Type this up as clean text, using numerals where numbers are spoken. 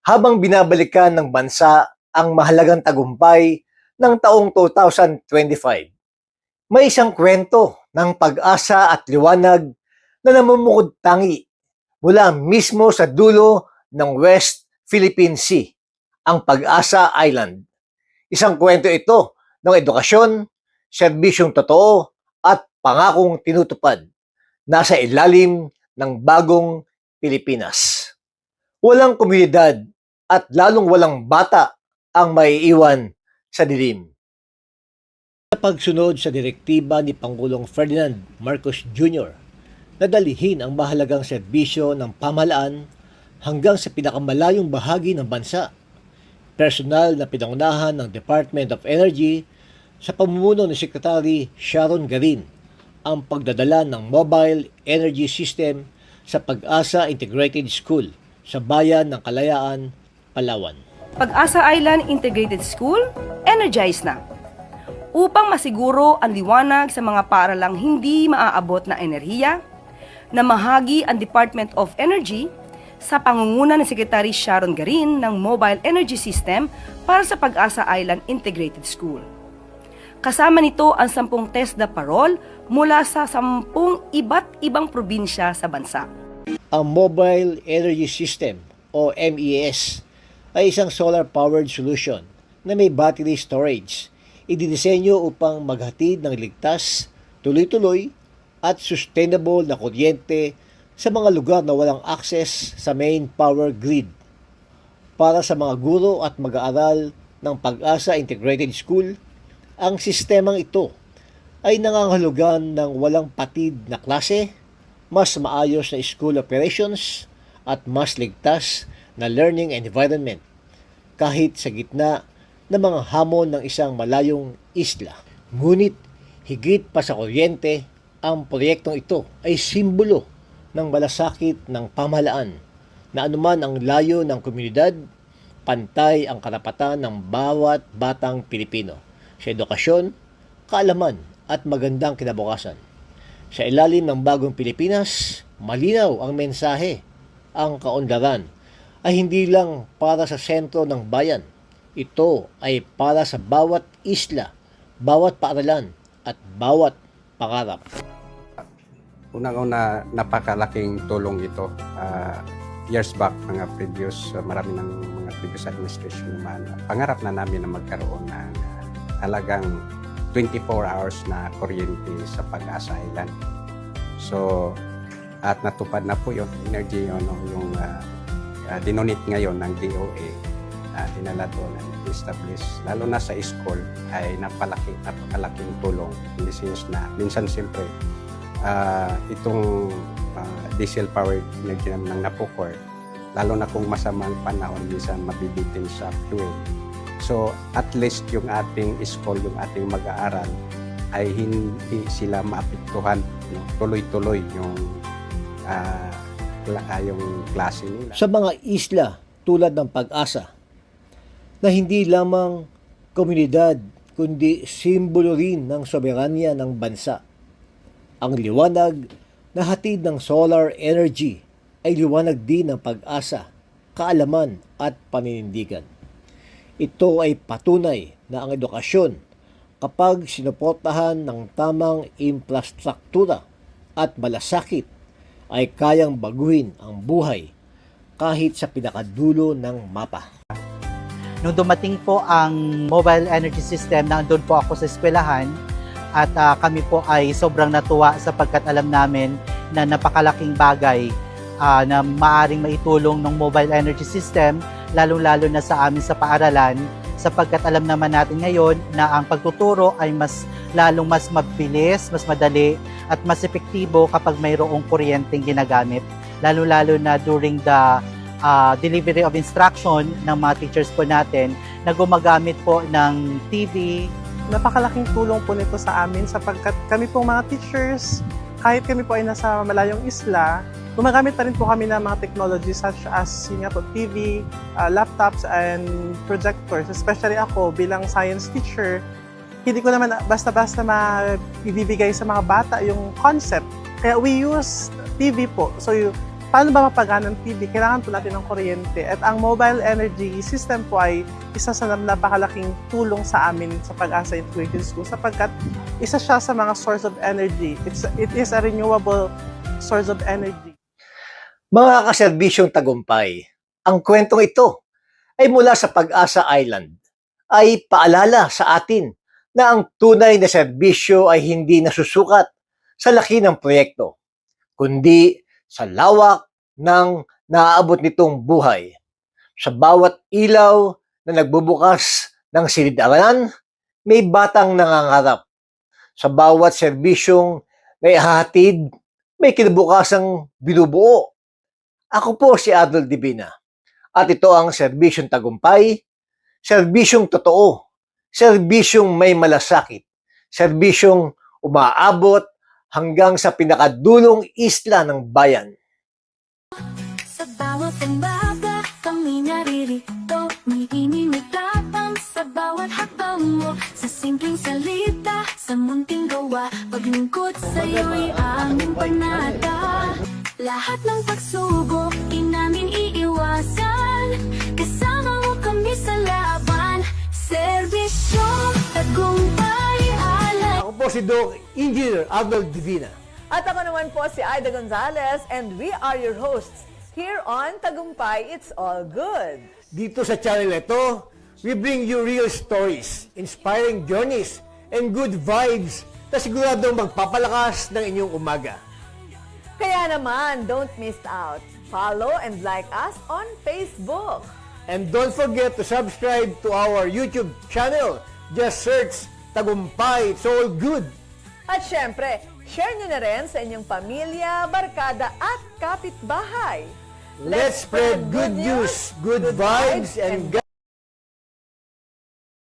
habang binabalikan ng bansa ang mahalagang tagumpay ng taong 2025. May isang kwento ng pag-asa at liwanag na namumukod tangi mula mismo sa dulo ng West Philippine Sea, ang Pag-asa Island. Isang kwento ito ng edukasyon, serbisyong totoo at pangakong tinutupad. Nasa ilalim ng bagong Pilipinas. Walang komunidad at lalong walang bata ang maiiwan sa dilim. Sa pagsunod sa direktiba ni Pangulong Ferdinand Marcos Jr. na dalhin ang mahalagang serbisyo ng pamahalaan hanggang sa pinakamalayong bahagi ng bansa, personal na pinangunahan ng Department of Energy sa pamumuno ni Secretary Sharon Garin ang pagdadala ng mobile energy system sa Pag-asa Integrated School sa bayan ng Kalayaan, Palawan. Pag-asa Island Integrated School, energized na. Upang masiguro ang liwanag sa mga paaralang hindi maaabot na enerhiya, namahagi ang Department of Energy sa pangunguna ni Secretary Sharon Garin ng Mobile Energy System para sa Pag-asa Island Integrated School. Kasama nito ang 10 test na parol mula sa 10 iba't ibang probinsya sa bansa. Ang Mobile Energy System o MES ay isang solar-powered solution na may battery storage. Idinisenyo upang maghatid ng ligtas, tuloy-tuloy at sustainable na kuryente sa mga lugar na walang access sa main power grid. Para sa mga guro at mag-aaral ng Pag-asa Integrated School, ang sistemang ito ay nangangahulugan ng walang patid na klase, mas maayos na school operations at mas ligtas na learning environment kahit sa gitna ng mga hamon ng isang malayong isla. Ngunit higit pa sa kuryente, ang proyektong ito ay simbolo ng malasakit ng pamahalaan na anuman ang layo ng komunidad, pantay ang karapatan ng bawat batang Pilipino sa edukasyon, kaalaman at magandang kinabukasan. Sa ilalim ng bagong Pilipinas, malinaw ang mensahe. Ang kaunlaran ay hindi lang para sa sentro ng bayan. Ito ay para sa bawat isla, bawat paaralan at bawat pangarap. Unang-una, napakalaking tulong ito. Years back, marami ng mga previous administration naman, pangarap na namin na magkaroon ng talagang 24 hours na kuryente sa Pag-asa Island. So, at natupad na po yung energy, yung dinonate ngayon ng DOA, dinala doon and establish, lalo na sa school, ay napakalaking tulong. In the sense na, minsan siyempre, itong diesel powered energy ng napukor, lalo na kung masamang panahon, minsan mabibitin sa fuel. So, at least yung ating school, yung ating mag-aaral, ay hindi sila maapektuhan. Tuloy-tuloy yung klase nila. Sa mga isla tulad ng Pag-asa, na hindi lamang komunidad, kundi simbolo rin ng soberanya ng bansa. Ang liwanag na hatid ng solar energy ay liwanag din ng pag-asa, kaalaman at paninindigan. Ito ay patunay na ang edukasyon, kapag sinuportahan ng tamang infrastruktura at malasakit, ay kayang baguhin ang buhay kahit sa pinakadulo ng mapa. Nung dumating po ang mobile energy system, nandun po ako sa eskwelahan at kami po ay sobrang natuwa sapagkat alam namin na napakalaking bagay na maaring maitulong ng mobile energy system, lalong-lalo na sa amin sa paaralan, sapagkat alam naman natin ngayon na ang pagtuturo ay lalong mas mabilis, mas madali at mas epektibo kapag mayroong kuryenteng ginagamit, lalo-lalo na during the delivery of instruction ng mga teachers po natin na gumagamit po ng TV. Napakalaking tulong po nito sa amin sapagkat kami pong mga teachers, kahit kami po ay nasa malayong isla, gumagamit pa rin po kami ng mga technologies such as TV, laptops, and projectors. Especially ako bilang science teacher, hindi ko naman basta-basta ibibigay sa mga bata yung concept. Kaya we use TV po. So paano ba mapagana ng TV? Kailangan po natin ng kuryente. At ang mobile energy system po ay isa sa napakalaking tulong sa amin sa Pag-asa Integrated School sapagkat isa siya sa mga source of energy. It is a renewable source of energy. Mga kaserbisyong tagumpay, ang kwentong ito ay mula sa Pag-asa Island ay paalala sa atin na ang tunay na serbisyo ay hindi nasusukat sa laki ng proyekto, kundi sa lawak ng naaabot nitong buhay. Sa bawat ilaw na nagbubukas ng silid-aralan, may batang nangangarap. Sa bawat serbisyong naihahatid, may kinabukasang binubuo. Ako po si Adol Divina at ito ang serbisyong tagumpay, serbisyong totoo, serbisyong may malasakit, serbisyong umaabot hanggang sa pinakadulong isla ng bayan. Sa bawat umaga, kami naririto. May ininitapang sa bawat hakbang mo. Sa simpleng salita, sa munting gawa. Paglingkod sa'yo'y aming panata. Lahat ng pagsubok, di namin iiwasan. Kasama mo kami sa laban. Serbisyong tagumpay alay. Ako po si Doc Engineer Adol Divina. At ako naman po si Aida Gonzalez and we are your hosts here on Tagumpay It's All Good. Dito sa channel ito, we bring you real stories, inspiring journeys, and good vibes na siguradong magpapalakas ng inyong umaga. Kaya naman, don't miss out. Follow and like us on Facebook. And don't forget to subscribe to our YouTube channel. Just search Tagumpay It's All Good. At syempre, share nyo na rin sa inyong pamilya, barkada at kapitbahay. Let's spread good news, good vibes, and